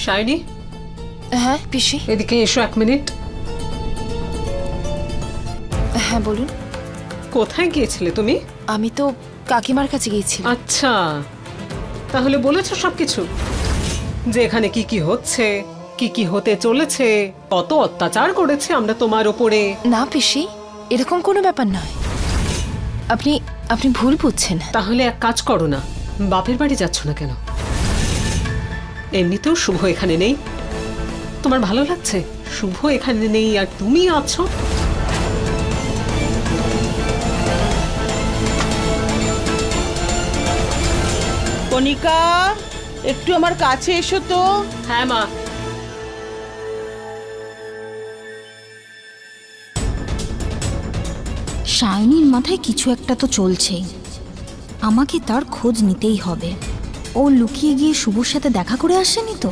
Shiny. হ্যাঁ পিসি। এদিকে এসো 1 মিনিট। হ্যাঁ বলুন। কোথায় গিয়েছিলে তুমি? আমি তো কাকিমার কাছে গিয়েছিলাম। আচ্ছা, তাহলে বলেছো সবকিছু, যে এখানে কি কি হচ্ছে, কি কি হতে চলেছে, কত অত্যাচার করেছে আমরা তোমার ওপরে? না পিসি, এরকম কোনো ব্যাপার নয়। আপনি আপনি ভুল বুঝছেন। তাহলে এক কাজ করো না, বাপের বাড়ি যাচ্ছ না কেন? এমনিতেও শুভ এখানে নেই, তোমার ভালো লাগছে? শুভ এখানে নেই আর তুমি আছো। কণিকা, একটু আমার কাছে এসো তো। হ্যাঁ মা। শাইনির মাথায় কিছু একটা তো চলছেই, আমাকে তার খোঁজ নিতেই হবে। ও লুকিয়ে গিয়ে শুভর সাথে দেখা করে আসেনি তো?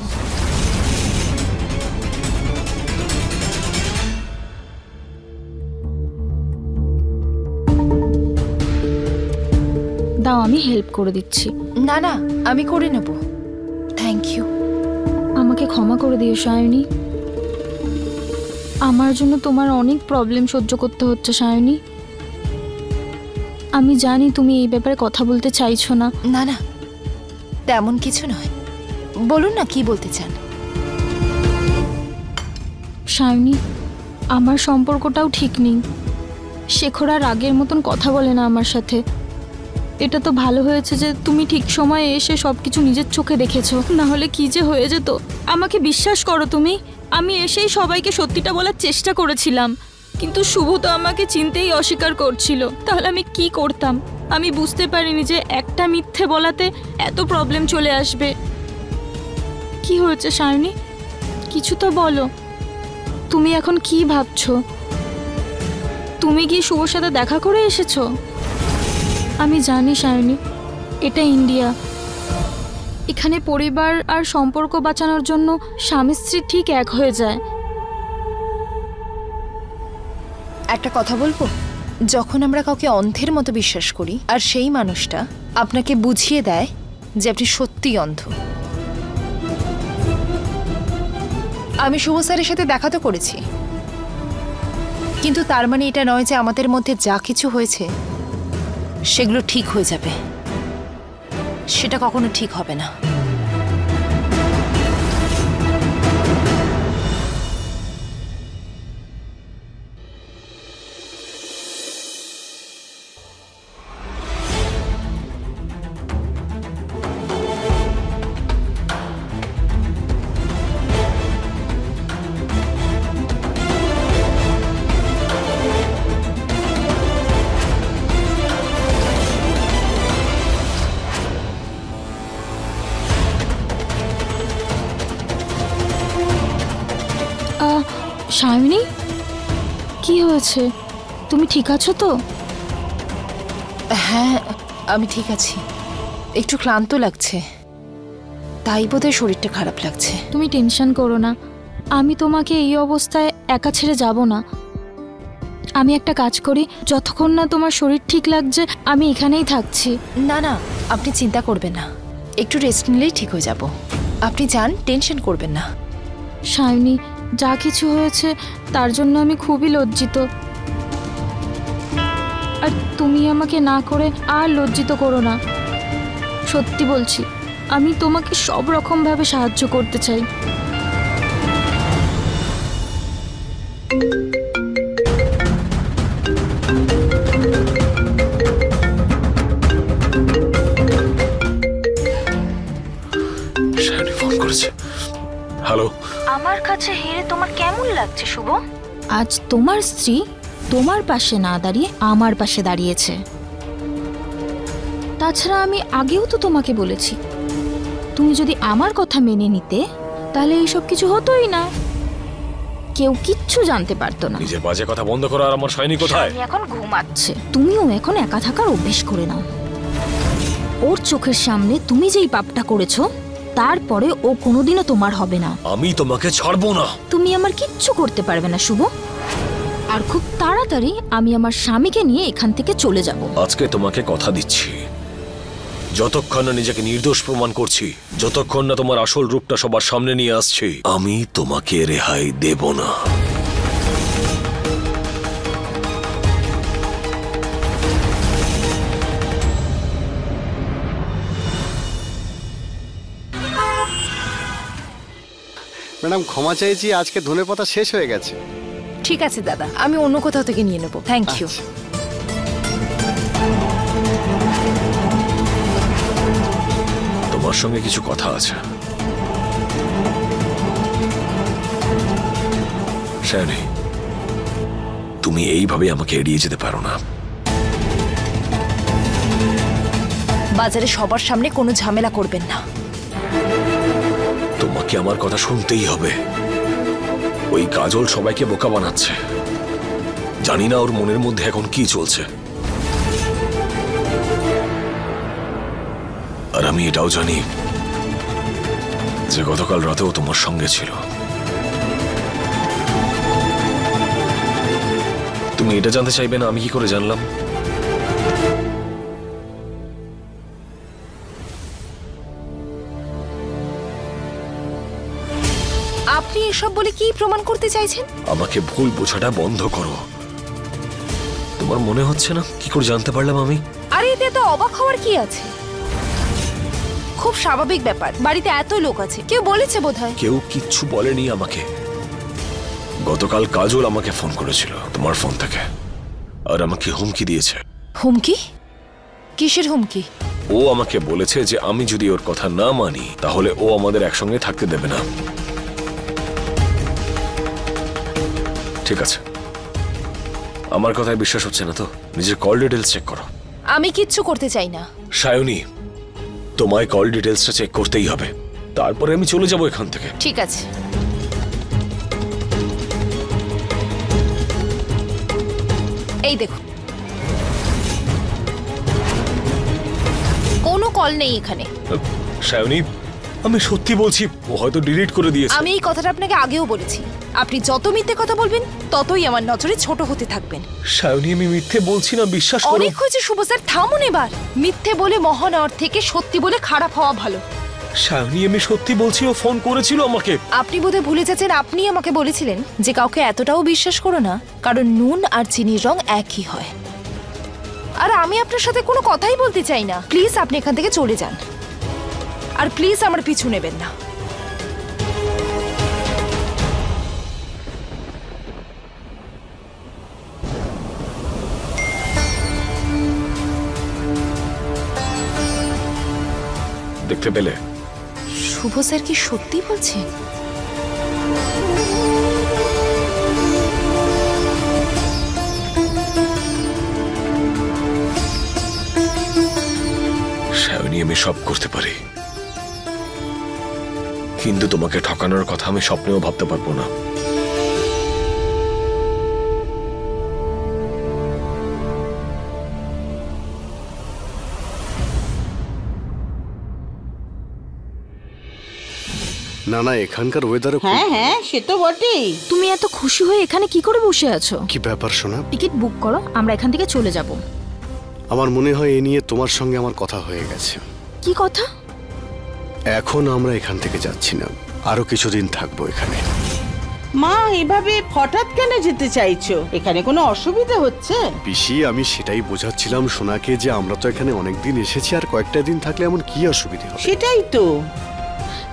দাও, আমি হেল্প করে দিচ্ছি। না না, আমি করে নেব। Thank you. আমাকে ক্ষমা করে দিও শায়নি, আমার জন্য তোমার অনেক প্রবলেম সহ্য করতে হচ্ছে শায়নি। আমি জানি তুমি এই ব্যাপারে কথা বলতে চাইছো না। না না, তেমন কিছু নয়, বলুন না কি বলতে চান। শায়নি, আমার সম্পর্কটাও ঠিক নেই। শেখর আর আগের মতন কথা বলে না আমার সাথে। এটা তো ভালো হয়েছে যে তুমি ঠিক সময়ে এসে সবকিছু নিজের চোখে দেখেছো, না হলে কি যে হয়ে যেত। আমাকে বিশ্বাস করো তুমি, আমি এসেই সবাইকে সত্যিটা বলার চেষ্টা করেছিলাম, কিন্তু শুভ তো আমাকে চিনতেই অস্বীকার করছিল। তাহলে আমি কি করতাম? আমি বুঝতে পারিনি যে একটা মিথ্যে বলাতে এত প্রবলেম চলে আসবে। কি হয়েছে শায়নি, কিছু তো বলো। তুমি এখন কি ভাবছো? তুমি কি শুভর সাথে দেখা করে এসেছো? আমি জানি শায়নি, এটা ইন্ডিয়া। এখানে পরিবার আর সম্পর্ক বাঁচানোর জন্য স্বামী স্ত্রী ঠিক এক হয়ে যায়। একটা কথা বলবো, যখন আমরা কাউকে অন্ধের মতো বিশ্বাস করি আর সেই মানুষটা আপনাকে বুঝিয়ে দেয় যে আপনি সত্যিই অন্ধ। আমি শুভ স্যারের সাথে দেখা তো করেছি, কিন্তু তার মানে এটা নয় যে আমাদের মধ্যে যা কিছু হয়েছে সেগুলো ঠিক হয়ে যাবে। সেটা কখনো ঠিক হবে না। শায়নি, কি হয়েছে? তুমি ঠিক আছো তো? হ্যাঁ আমি ঠিক আছি, একটু ক্লান্ত লাগছে, তাই বোধহয় শরীরটা খারাপ লাগছে। তুমি টেনশন করো না, আমি তোমাকে এই অবস্থায় একা ছেড়ে যাব না। আমি একটা কাজ করি, যতক্ষণ না তোমার শরীর ঠিক লাগছে আমি এখানেই থাকছি। না না, আপনি চিন্তা করবেন না, একটু রেস্ট নিলেই ঠিক হয়ে যাব। আপনি যান, টেনশন করবেন না। শায়নি, যা কিছু হয়েছে তার জন্য আমি খুবই লজ্জিত, আর তুমি আমাকে না করে আর লজ্জিত করো না। সত্যি বলছি, আমি তোমাকে সব রকমভাবে সাহায্য করতে চাই। ফোন করেছে। হ্যালো। আমার কাছে হেরে তোমার কেমন লাগছে শুভ? আজ তোমার স্ত্রী তোমার পাশে না দাঁড়িয়ে আমার পাশে দাঁড়িয়েছে। তাছাড়া আমি আগেও তো তোমাকে বলেছি, তুমি যদি আমার কথা মেনে নিতে তাহলে এইসব কিছু হতোই না, কেউ কিচ্ছু জানতে পারতো না। নিজের বাজে কথা বন্ধ করো। আর আমার শাইনি কোথায়? এখন ঘুমাচ্ছে। তুমিও এখন একা থাকার অভ্যেস করে নাও। ওর চোখের সামনে তুমি যেই পাপটা করেছো তারপরে ও কোনোদিনও তোমার হবে না। আমি তোমাকে ছাড়বো না। তুমি আমার কিচ্ছু করতে পারবে না শুভ, আর খুব তাড়াতাড়ি আমি আমার স্বামীকে নিয়ে এখান থেকে চলে যাব। আজকে তোমাকে কথা দিচ্ছি, যতক্ষণ না নিজেকে নির্দোষ প্রমাণ করছি, যতক্ষণ না তোমার আসল রূপটা সবার সামনে নিয়ে আসছি, আমি তোমাকে রেহাই দেব না। ম্যাডাম ক্ষমা চাইছি, আজকে ধনেপাতা শেষ হয়ে গেছে। ঠিক আছে দাদা, আমি অন্য কোথাও থেকে নিয়ে নেবো। Thank you. তোমার সঙ্গে কিছু কথা আছে। শায়নি, তুমি এইভাবে আমাকে এড়িয়ে যেতে পারো না। বাজারে সবার সামনে কোনো ঝামেলা করবেন না। তোমাকে আমার কথা শুনতেই হবে। ওই কাজল সবাইকে বোকা বানাচ্ছে। জানি না ওর মনের মধ্যে এখন কি চলছে, আর আমি এটাও জানি যে গতকাল রাতেও তোমার সঙ্গে ছিল। তুমি এটা জানতে চাইবে না আমি কি করে জানলাম? আপনি এসব বলে কি প্রমাণ করতে চাইছেন? আমাকে ভুল বোঝাটা বন্ধ করো। তোমার মনে হচ্ছে না কি করে জানতে পারলাম আমি? আরে এতে তো অবাক হওয়ার কি আছে? খুব স্বাভাবিক ব্যাপার। বাড়িতে এত লোক আছে, কেউ বলেছে বোধহয়। কেউ কিচ্ছু বলেনি আমাকে। গতকাল কাজল আমাকে ফোন করেছিল তোমার ফোন থেকে, আর আমাকে হুমকি দিয়েছে। হুমকি? কিসের হুমকি? ও আমাকে বলেছে যে আমি যদি ওর কথা না মানি তাহলে ও আমাদের একসঙ্গে থাকতে দেবে না। ঠিক আছে, আমার কথায় বিশ্বাস হচ্ছে না তো? নিজের কল ডিটেলস চেক করো। আমি কিচ্ছু করতে চাই না। সায়নী, তোমায় কল ডিটেলসটা চেক করতেই হবে, তারপরে আমি চলে যাব এখান থেকে। ঠিক আছে। এই দেখুন, কোনো কল নেই এখানে। সায়নী, আমি সত্যি বলছি, ও হয়তো ডিলিট করে দিয়েছে। আমি এই কথাটা আপনাকে আগেও বলেছি। আপনি যত মিথ্যে কথা বলবেন ততই আমার নজরে ছোট হতে থাকবেন। সায়নী, আমি মিথ্যে বলছি না, বিশ্বাস করো। অনেক হয়েছে শুভ স্যার, থামুন এবার। মিথ্যে বলে মহান হওয়ার থেকে সত্যি বলে খারাপ হওয়া ভালো। সায়নী, আমি সত্যি বলছি, ও ফোন করেছিল আমাকে। আপনি বোধহয় ভুলে যাচ্ছেন, আপনি আমাকে বলেছিলেন যে কাউকে এতটাও বিশ্বাস করো না, কারণ নুন আর চিনির রং একই হয়। আর আমি আপনার সাথে কোনো কথাই বলতে চাই না। প্লিজ আপনি এখান থেকে চলে যান, আর প্লিজ আমার পিছু নেবেন না। দেখতে পেলে? শুভ স্যার কি সত্যি বলছেন? সায়নী, আমি সব করতে পারি, কিন্তু তোমাকে ঠকানোর কথা আমি স্বপ্নেও ভাবতে পারবো না। না না, এখানকার ওয়েদারে হ্যাঁ হ্যাঁ, সে তো বটেই। তুমি এত খুশি হয়ে এখানে কি করে বসে আছো? কি ব্যাপার শোনা? টিকিট বুক করো, আমরা এখান থেকে চলে যাব। আমার মনে হয় এ নিয়ে তোমার সঙ্গে আমার কথা হয়ে গেছে। কি কথা? এখন আমরা এখান থেকে যাচ্ছি না, আরো কিছুদিন থাকবো এখানে। মা, এভাবে হঠাৎ কেন যেতে চাইছো? এখানে কোনো অসুবিধা হচ্ছে? পিসি, আমি সেটাই বোঝাচ্ছিলাম সোনাকে যে আমরা তো এখানে অনেকদিন এসেছি, আর কয়েকটা দিন থাকলে এমন কি অসুবিধা হবে? সেটাই তো।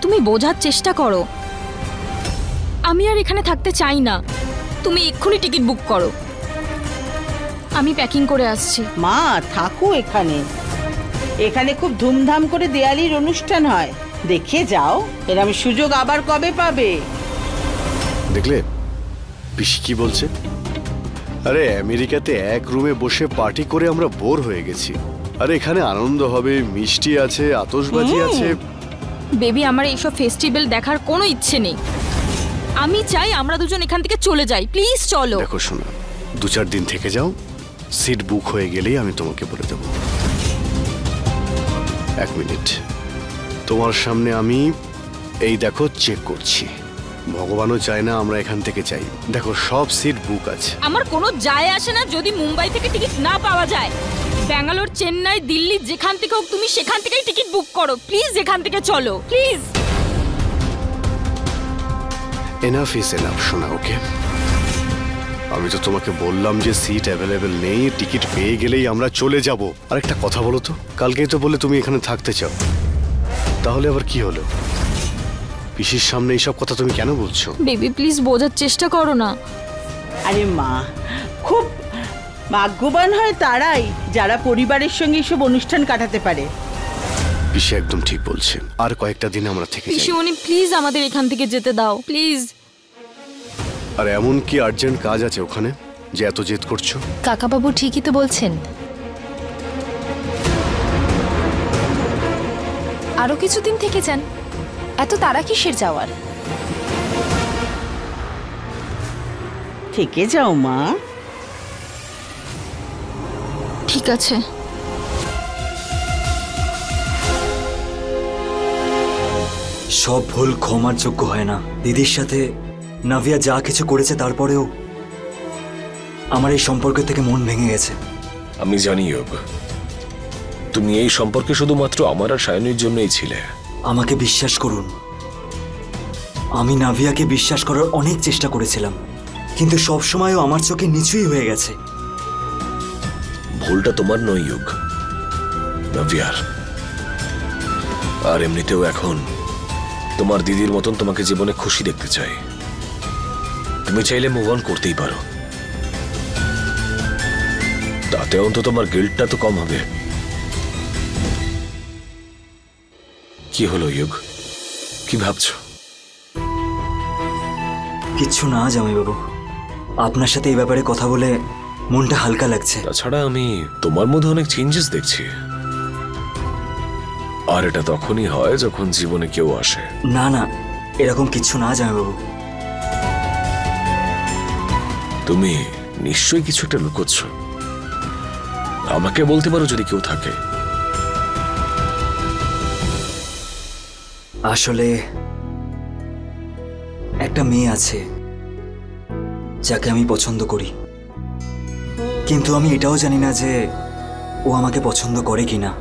তুমি বোঝার চেষ্টা করো, আমি আর এখানে থাকতে চাই না। তুমি এক্ষুনি টিকিট বুক করো, আমি প্যাকিং করে আসছি। মা, থাকো এখানে। এখানে খুব ধুমধাম করে দেয়ালির অনুষ্ঠান হয়, দেখে যাও। এরম সুযোগ আবার কবে পাবে? দেখলে পিসি কি বলছে? আরে আমেরিকাতে এক রুমে বসে পার্টি করে আমরা বোর হয়ে গেছি, আর এখানে আনন্দ হবে, মিষ্টি আছে, আতশবাজি আছে। বেবি, আমার এইসব ফেস্টিভ্যাল দেখার কোনো ইচ্ছে নেই। আমি চাই আমরা দুজন এখান থেকে চলে যাই। প্লিজ চলো। দেখো শোনা, 2-4 দিন থেকে যাও, সিট বুক হয়ে গেলেই আমি তোমাকে বলে দেবো। 1 মিনিট, তোমার সামনে আমি এই দেখো চেক করছি। ভগবানও চায় না আমরা এখান থেকে যাই। দেখো সব সিট বুক আছে। আমার কোনো যায় আসে না যদি মুম্বাই থেকে টিকিট না পাওয়া যায়। ব্যাঙ্গালোর, চেন্নাই, দিল্লি, যেখান থেকে হোক তুমি সেখান থেকেই টিকিট বুক করো। প্লিজ এখান থেকে চলো, প্লিজ। এনাফ ইজ এনাফ শোনা, ওকে? আমি তো তোমাকে বললাম যে সিট অ্যাভেলেবেল নেই, টিকিট পেয়ে গেলেই আমরা চলে যাব। আর একটা কথা বলো তো, কালকেই তো বলে তুমি এখানে থাকতে চাও, তাহলে আবার কি হলো? পিসির সামনে এইসব কথা তুমি কেন বলছো? বেবি প্লিজ বোঝার চেষ্টা করো না। আরে মা, খুব ভাগ্যবান হয় তারাই যারা পরিবারের সঙ্গে এসব অনুষ্ঠান কাটাতে পারে। পিসি একদম ঠিক বলছে, আর কয়েকটা দিন আমরা থেকে যাই। পিসিমণি প্লিজ আমাদের এখান থেকে যেতে দাও, প্লিজ। আর এমন কি আর্জেন্ট কাজ আছে ওখানে যে এত জেদ করছো? কাকাবাবু ঠিকই তো বলছেন। আরো কিছুদিন থেকে যান, এত তারা কিসের যাওয়ার? থেকে যাও মা। ঠিক আছে। সব ভুল ক্ষমার যোগ্য হয় না। দিদির সাথে নাভিয়া যা কিছু করেছে তারপরেও আমার এই সম্পর্ক থেকে মন ভেঙে গেছে। আমি জানি যোগ, তুমি এই সম্পর্কে শুধুমাত্র আমার আর সায়নীর জন্যই ছিলে। আমাকে বিশ্বাস করুন, আমি নাভিয়াকে বিশ্বাস করার অনেক চেষ্টা করেছিলাম, কিন্তু সবসময়ও আমার চোখে নিচুই হয়ে গেছে। ভুলটা তোমার নয় যোগ, নাভিয়ার। আর এমনিতেও এখন তোমার দিদির মতন তোমাকে জীবনে খুশি দেখতে চাই। তুমি চাইলে মুভ অন করতেই পারো, তাতে অন্তত তোমার গিল্টটা তো কম হবে। কি হলো যোগ, কি ভাবছো? কিচ্ছু না জামাইবাবু, আপনার সাথে এই ব্যাপারে কথা বলে মনটা হালকা লাগছে। তাছাড়া আমি তোমার মধ্যে অনেক চেঞ্জেস দেখছি, আর এটা তখনই হয় যখন জীবনে কেউ আসে। না না, এরকম কিচ্ছু না জামাইবাবু। তুমি নিশ্চয়ই কিছু একটা লুকোচ্ছ, আমাকে বলতে পারো যদি কেউ থাকে। আসলে একটা মেয়ে আছে যাকে আমি পছন্দ করি, কিন্তু আমি এটাও জানি না যে ও আমাকে পছন্দ করে কিনা।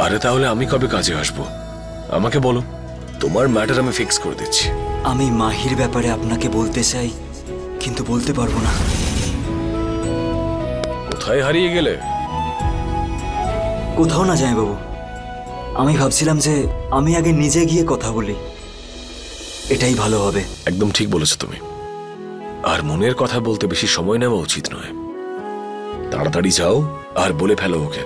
আরে তাহলে আমি কবে কাজে আসবো আমাকে বলো, তোমার ম্যাটার আমি ফিক্স করে দিচ্ছি। আমি মাহির ব্যাপারে আপনাকে বলতে চাই, কিন্তু বলতে পারবো না। কোথায় হারিয়ে গেলে? কোথাও না জামাইবাবু, আমি ভাবছিলাম যে আমি আগে নিজে গিয়ে কথা বলি, এটাই ভালো হবে। একদম ঠিক বলেছো তুমি। আর মনের কথা বলতে বেশি সময় নেওয়া উচিত নয়, তাড়াতাড়ি যাও আর বলে ফেলো ওকে।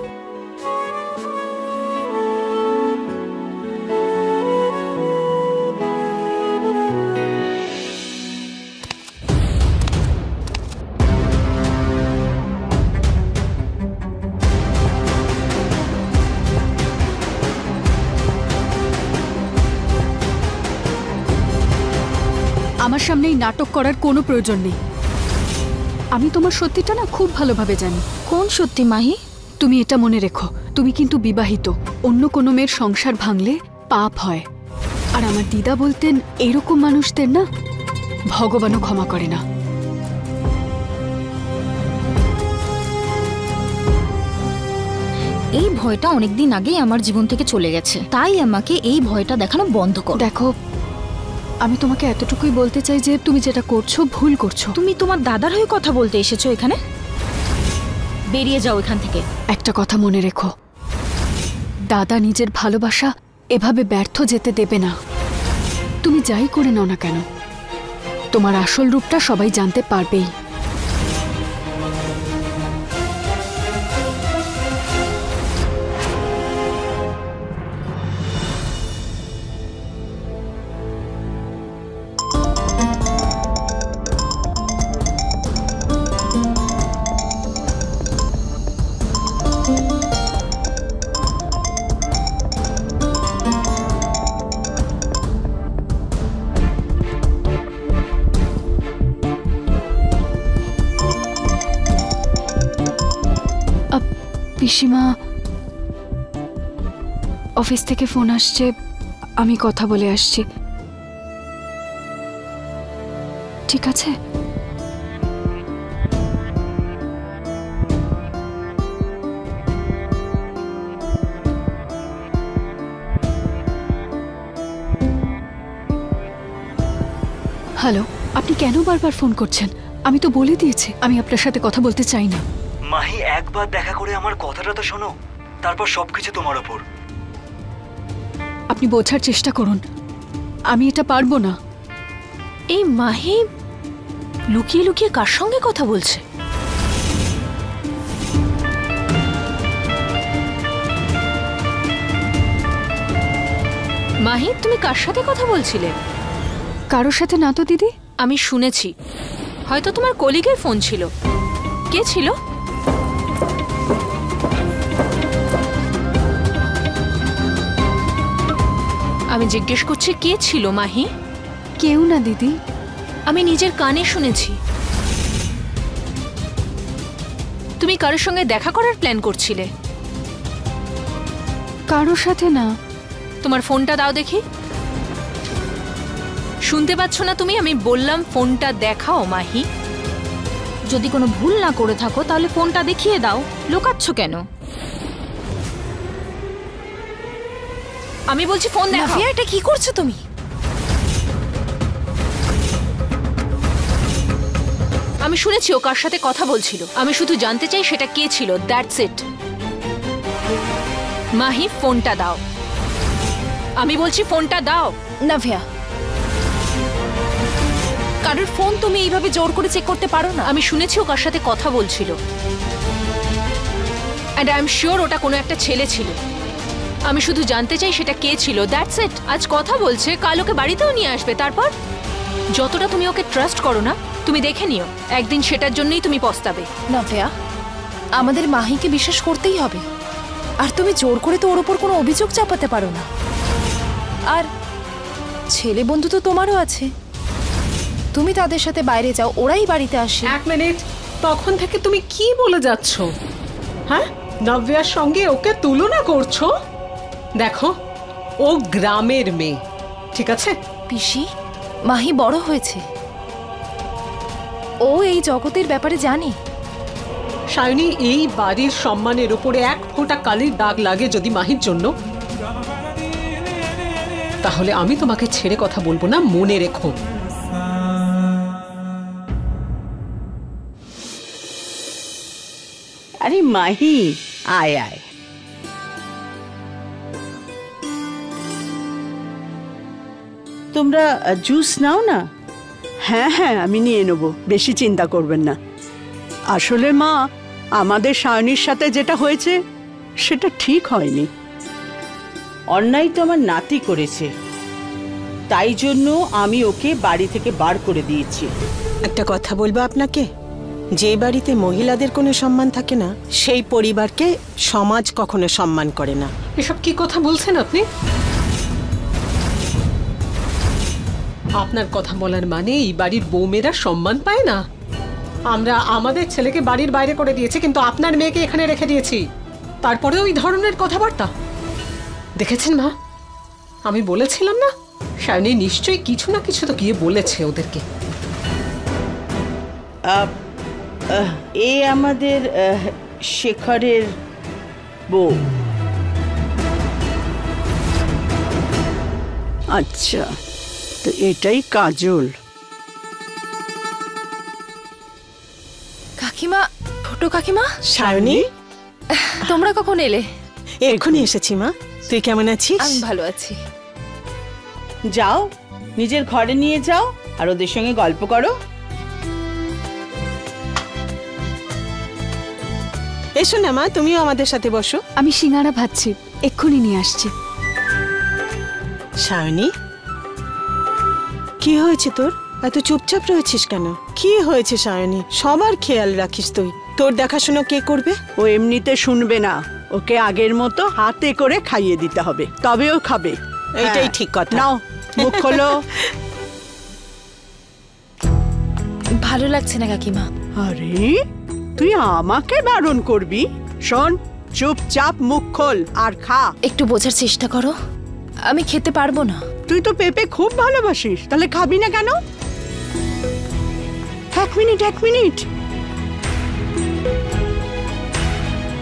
আমার সামনে এই নাটক করার কোনো প্রয়োজন নেই। আমি তোমার সত্যিটা না খুব ভালোভাবে জানি। কোন সত্যি মাহি? তুমি এটা মনে রেখো, তুমি কিন্তু বিবাহিত। অন্য কোনো মেয়ের সংসার ভাঙলে পাপ হয়। আর আমার দিদা বলতেন এইরকম মানুষদের না ভগবানও ক্ষমা করে না। এই ভয়টা অনেকদিন আগেই আমার জীবন থেকে চলে গেছে, তাই আমাকে এই ভয়টা দেখানো বন্ধ করো। দেখো, আমি তোমাকে এতটুকুই বলতে চাই যে তুমি যেটা করছো ভুল করছো। তুমি তোমার দাদার হয়ে কথা বলতে এসেছো এখানে? বেরিয়ে যাও এখান থেকে। একটা কথা মনে রেখো, দাদা নিজের ভালোবাসা এভাবে ব্যর্থ যেতে দেবে না। তুমি যাই করে নাও না কেন, তোমার আসল রূপটা সবাই জানতে পারবেই। পিসিমা, অফিস থেকে ফোন আসছে, আমি কথা বলে আসছি, ঠিক আছে? হ্যালো, আপনি কেন বারবার ফোন করছেন? আমি তো বলে দিয়েছি আমি আপনার সাথে কথা বলতে চাই না। মাহি, একবার দেখা করে আমার কথাটা তো শোনো, তারপর সবকিছু তোমার ওপর। আপনি বোঝার চেষ্টা করুন, আমি এটা পারবো না। এই মাহি লুকিয়ে লুকিয়ে কার সঙ্গে কথা বলছে? মাহি, তুমি কার সাথে কথা বলছিলে? কারোর সাথে না তো দিদি। আমি শুনেছি, হয়তো তোমার কলিগের ফোন ছিল। কে ছিল? আমি জিজ্ঞেস করছি কে ছিল মাহি? কেউ না দিদি। আমি নিজের কানে শুনেছি। তুমি কারোর সঙ্গে দেখা করার প্ল্যান করছিলে? কারোর সাথে না। তোমার ফোনটা দাও দেখি। শুনতে পাচ্ছ না তুমি? আমি বললাম ফোনটা দেখাও মাহি। যদি কোনো ভুল না করে থাকো তাহলে ফোনটা দেখিয়ে দাও, লুকাচ্ছ কেন? আমি বলছি ফোন দেখাও। নাফিয়া, এটা কি করছো তুমি? আমি শুনেছি ও কার সাথে কথা বলছিল। আমি শুধু জানতে চাই সেটা কে ছিল, দ্যাটস ইট। মাহি, ফোনটা দাও। আমি বলছি ফোনটা দাও। নাফিয়া, কারোর ফোন তুমি এইভাবে জোর করে চেক করতে পারো না। আমি শুনেছি ও কার সাথে কথা বলছিল, এন্ড আই এম শিওর ওটা কোনো একটা ছেলে ছিল। আমি শুধু জানতে চাই সেটা কে ছিল, দ্যাটস ইট। আজ কথা বলছে, কাল ওকে বাড়িতেও নিয়ে আসবে। তারপর যতটা তুমি ওকে ট্রাস্ট করো না, তুমি দেখে নিও একদিন সেটার জন্যই তুমি পস্তাবে। নাফিয়া, আমাদের মাহিকে বিশ্বাস করতেই হবে। আর তুমি জোর করে তো ওর উপর কোনো অভিযোগ চাপাতে পারো না। আর ছেলে বন্ধু তো তোমারও আছে, তুমি তাদের সাথে বাইরে যাও, ওরাই বাড়িতে আসে। এক মিনিট, তখন থেকে তুমি কি বলে যাচ্ছ? হ্যাঁ, নব্যার সঙ্গে ওকে তুলনা করছো? দেখো, ও গ্রামের মেয়ে, ঠিক আছে? পিসি, মাহি বড় হয়েছে, ও এই জগতের ব্যাপারে জানে। সায়নী, এই বাড়ির সম্মানের উপরে এক ফোঁটা কালির দাগ লাগে যদি মাহির জন্য, তাহলে আমি তোমাকে ছেড়ে কথা বলবো না, মনে রেখো। আরে মাহি, আয় আয়। তোমরা জুস নাও না। হ্যাঁ হ্যাঁ, আমি নিয়ে নেব, বেশি চিন্তা করবেন না। আসলে মা, আমাদের সায়নীর সাথে যেটা হয়েছে সেটা ঠিক হয়নি। অন্যায় তো আমার নাতি করেছে, তাই জন্য আমি ওকে বাড়ি থেকে বার করে দিয়েছি। একটা কথা বলবো আপনাকে, যে বাড়িতে মহিলাদের কোনো সম্মান থাকে না, সেই পরিবারকে সমাজ কখনো সম্মান করে না। এসব কি কথা বলছেন আপনি? আপনার কথা বলার মানে এই বাড়ির বউমেয়েরা সম্মান পায় না? আমরা আমাদের ছেলেকে বাড়ির বাইরে করে দিয়েছি, কিন্তু আপনার মেয়েকে এখানে রেখে দিয়েছি, তারপরেও ওই ধরনের কথাবার্তা। দেখেছেন মা, আমি বলেছিলাম না, সায়নী নিশ্চয়ই কিছু না কিছু তো গিয়ে বলেছে ওদেরকে। এ আমাদের শেখরের বউ। আচ্ছা, তো এটাই কাজল। কাকিমা, ছোট কাকিমা। সায়নী, তোমরা কখন এলে? এখনই এসেছি মা। তুই কেমন আছিস? আমি ভালো আছি। যাও, নিজের ঘরে নিয়ে যাও আর ওদের সঙ্গে গল্প করো। এসো না মা, তুমিও আমাদের সাথে বসো। আমি সিঙ্গারা ভাজছি, এক্ষুনি নিয়ে আসছি। সায়নী, কি হয়েছে তোর? এত চুপচাপ রয়েছিস কেন? কি হয়েছে সায়নী? সবার খেয়াল রাখিস তুই, তোর দেখাশোনা কে করবে? ও এমনিতে শুনবে না, ওকে আগের মতো হাতে করে খাইয়ে দিতে হবে, তবে ও খাবে। এইটাই ঠিক কথা। নাও, মুখ খোলো। ভালো লাগছে না কাকিমা। আরে, তুই আমাকে বারণ করবি? শোন, চুপচাপ মুখ খোল আর খা। একটু বোঝার চেষ্টা করো, আমি খেতে পারবো না। তুই তো পেঁপে খুব ভালোবাসিস, তাহলে খাবি না কেন? এক মিনিট,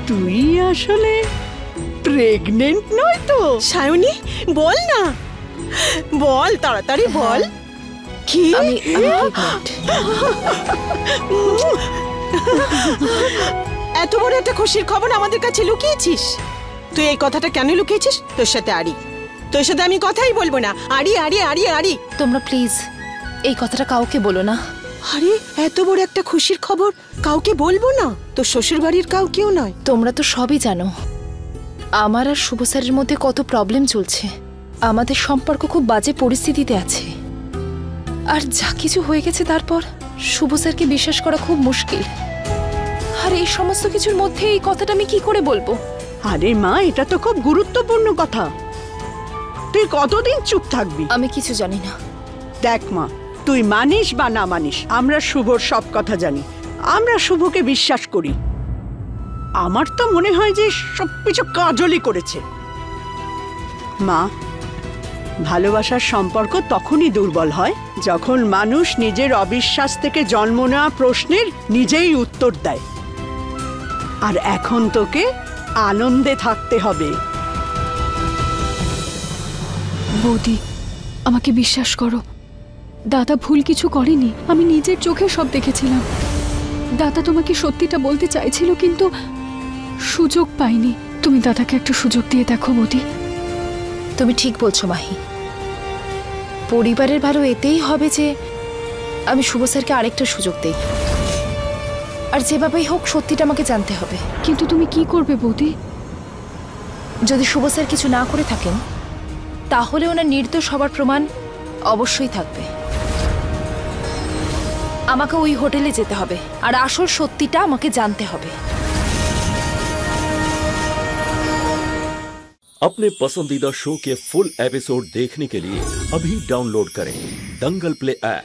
তুই আসলে প্রেগনেন্ট নয় তো? সায়নী, বল না, বল, তাড়াতাড়ি বল। কি আমি প্রেগনেন্ট। এত বড় একটা খুশির খবর আমাদের কাছে লুকিয়েছিস? তুই এই কথাটা কেন লুকিয়েছিস? তোর সাথে আমি কথাই বলবো না। আড়ি। তোমরা প্লিজ এই কথাটা কাউকে বলো না। আরে এত বড় একটা খুশির খবর কাউকে বলবো না? তোর শ্বশুর বাড়ির কাউকেও নয়? তোমরা তো সবই জানো আমার আর শুভ স্যারের মধ্যে কত প্রবলেম চলছে। আমাদের সম্পর্ক খুব বাজে পরিস্থিতিতে আছে। আর যা কিছু হয়ে গেছে তারপর শুভ স্যারকে বিশ্বাস করা খুব মুশকিল। আর এই সমস্ত কিছুর মধ্যে এই কথাটা আমি কি করে বলবো? আরে মা, এটা তো খুব গুরুত্বপূর্ণ কথা। তুই কতদিন চুপ থাকবি? আমি কিছু জানি না। দেখ মা, তুই মানিস বা না মানিস, আমরা শুভর সব কথা জানি। আমরা শুভকে বিশ্বাস করি। আমার তো মনে হয় যে সবকিছু কাজলই করেছে। মা, ভালোবাসার সম্পর্ক তখনই দুর্বল হয় যখন মানুষ নিজের অবিশ্বাস থেকে জন্ম নেওয়া প্রশ্নের নিজেই উত্তর দেয়। আর এখন তোকে আনন্দে থাকতে হবে। বৌদি, আমাকে বিশ্বাস করো, দাদা ভুল কিছু করেনি। আমি নিজের চোখে সব দেখেছিলাম। দাদা তোমাকে সত্যিটা বলতে চাইছিল কিন্তু সুযোগ পাইনি। তুমি দাদাকে একটা সুযোগ দিয়ে দেখো বৌদি। তুমি ঠিক বলছো মাহি। পরিবারের ভালো এতেই হবে যে আমি শুভ স্যারকে আরেকটা সুযোগ দেই। আর যেভাবেই হোক সত্যিটা আমাকে জানতে হবে। কিন্তু তুমি কি করবে বৌদি? যদি শুভ স্যার কিছু না করে থাকেন তাহলে ওনার নির্দোষ হবার প্রমাণ অবশ্যই থাকবে। আমাকে ওই হোটেলে যেতে হবে আর আসল সত্যিটা আমাকে জানতে হবে। अपने पसंदीदा शो के फुल एपिसोड देखने के लिए अभी डाउनलोड करें दंगल प्ले ऐप।